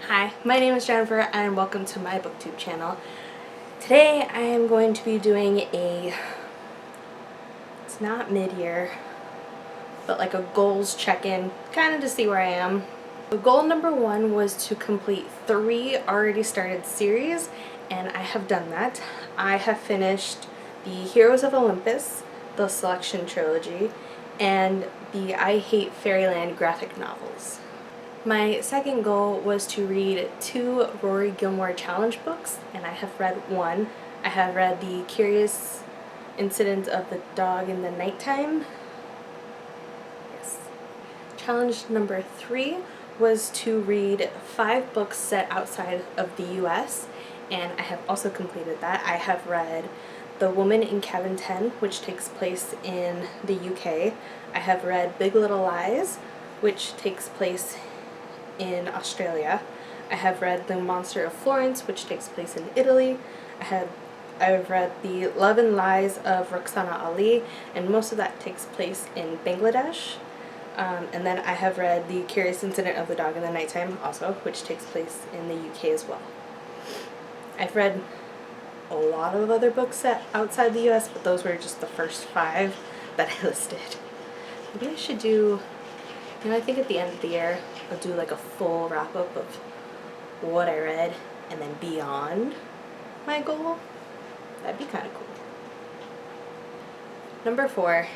Hi, my name is Jennifer and welcome to my booktube channel. Today I am going to be doing it's not mid-year, but like a goals check-in, kind of to see where I am. So goal number 1 was to complete 3 already started series, and I have done that. I have finished the Heroes of Olympus, the Selection Trilogy, and the I Hate Fairyland graphic novels. My second goal was to read 2 Rory Gilmore challenge books, and I have read 1. I have read The Curious Incident of the Dog in the Nighttime. Yes. Challenge number 3 was to read 5 books set outside of the US, and I have also completed that. I have read The Woman in Cabin 10, which takes place in the UK. I have read Big Little Lies, which takes place in Australia. I have read The Monster of Florence, which takes place in Italy. I've read The Love and Lies of Roxana Ali, and most of that takes place in Bangladesh. And then I have read The Curious Incident of the Dog in the Nighttime also, which takes place in the UK as well. I've read a lot of other books set outside the US, but those were just the first 5 that I listed. Maybe I should do, I think at the end of the year I'll do like a full wrap-up of what I read and then beyond my goal. That'd be kind of cool. Number 4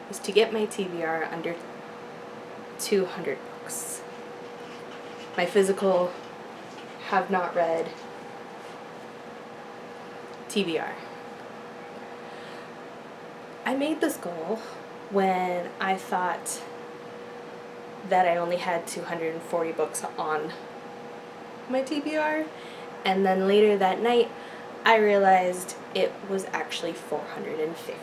is to get my TBR under 200 books. My physical have not read TBR. I made this goal when I thought that I only had 240 books on my TBR, and then later that night I realized it was actually 450.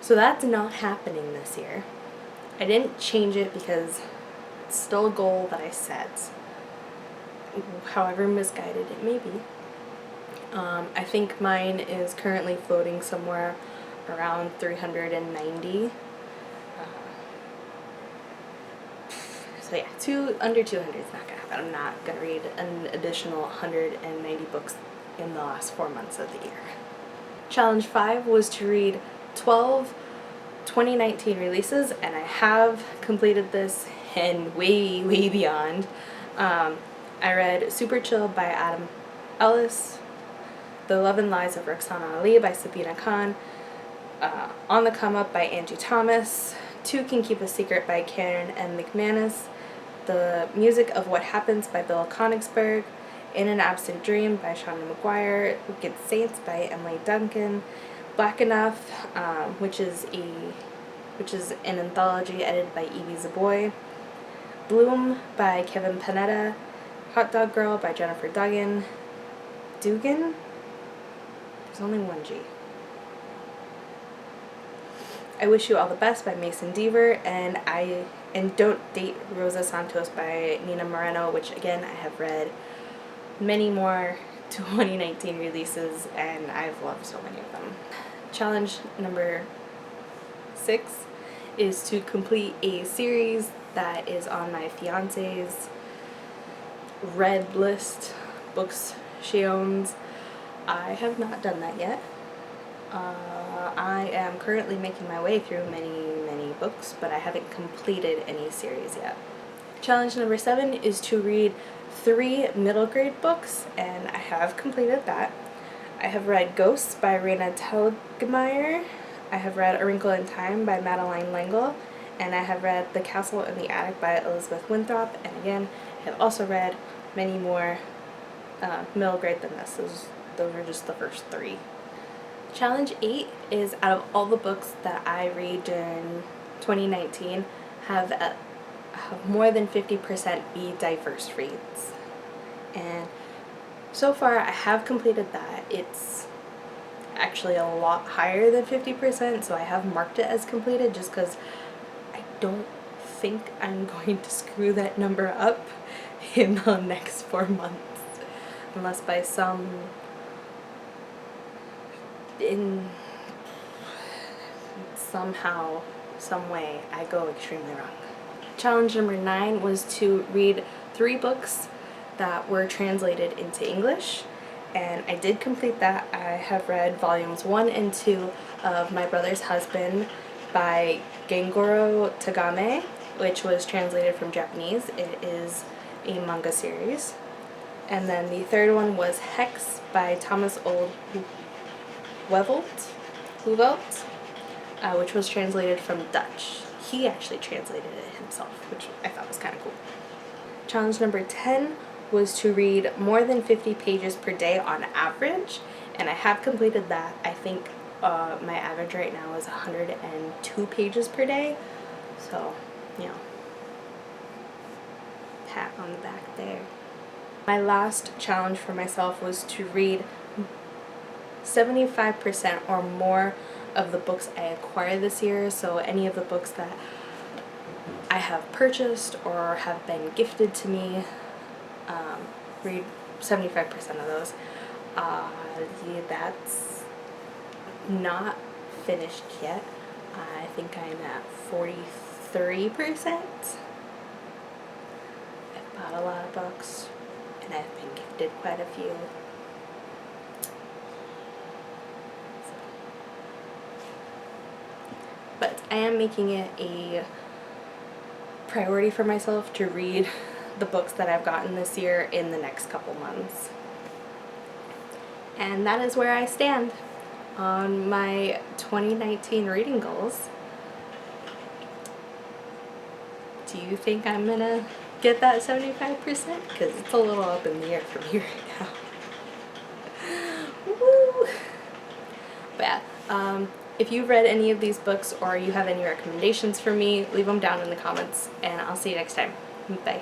So that's not happening this year. I didn't change it because it's still a goal that I set, however misguided it may be. I think mine is currently floating somewhere around 390. So yeah, under 200 is not going to happen. I'm not going to read an additional 190 books in the last 4 months of the year. Challenge 5 was to read 12 2019 releases, and I have completed this and way beyond. I read Super Chill by Adam Ellis, The Love and Lies of Roxana Ali by Sabina Khan, On the Come Up by Angie Thomas, Two Can Keep a Secret by Karen M. McManus, The Music of What Happens by Bill Konigsberg, In an Absent Dream by Shauna McGuire, Wicked Saints by Emily Duncan, Black Enough, which is an anthology edited by Evie Zaboy, Bloom by Kevin Panetta, Hot Dog Girl by Jennifer Dugan. Dugan? There's only one G. I Wish You All the Best by Mason Deaver, and Don't Date Rosa Santos by Nina Moreno, which again I have read many more 2019 releases, and I've loved so many of them. Challenge number 6 is to complete a series that is on my fiance's read list, books she owns. I have not done that yet. I am currently making my way through many books, but I haven't completed any series yet. Challenge number 7 is to read 3 middle grade books, and I have completed that. I have read Ghosts by Raina Telgemeier. I have read A Wrinkle in Time by Madeline L'Engle, and I have read The Castle in the Attic by Elizabeth Winthrop, and again, I have also read many more middle grade than this. Those are just the first 3. Challenge 8 is, out of all the books that I read during 2019, have more than 50% be diverse reads. And so far I have completed that. It's actually a lot higher than 50%, so I have marked it as completed just because I don't think I'm going to screw that number up in the next 4 months, unless by somehow, some way, I go extremely wrong. Challenge number 9 was to read 3 books that were translated into English, and I did complete that. I have read volumes 1 and 2 of My Brother's Husband by Gengoro Tagame, which was translated from Japanese. It is a manga series. And then the third one was Hex by Thomas Ode Wevelt, which was translated from Dutch. He actually translated it himself, which I thought was kind of cool. Challenge number 10 was to read more than 50 pages per day on average, and I have completed that. I think my average right now is 102 pages per day, so, you know, pat on the back there. My last challenge for myself was to read 75% or more of the books I acquired this year, so any of the books that I have purchased or have been gifted to me, read 75% of those. Yeah, that's not finished yet. I think I'm at 43%. I've bought a lot of books, and I've been gifted quite a few. But I am making it a priority for myself to read the books that I've gotten this year in the next couple months. And that is where I stand on my 2019 reading goals. Do you think I'm gonna get that 75%? Because it's a little up in the air for me right now. Woo! But yeah, if you've read any of these books or you have any recommendations for me, leave them down in the comments, and I'll see you next time. Bye.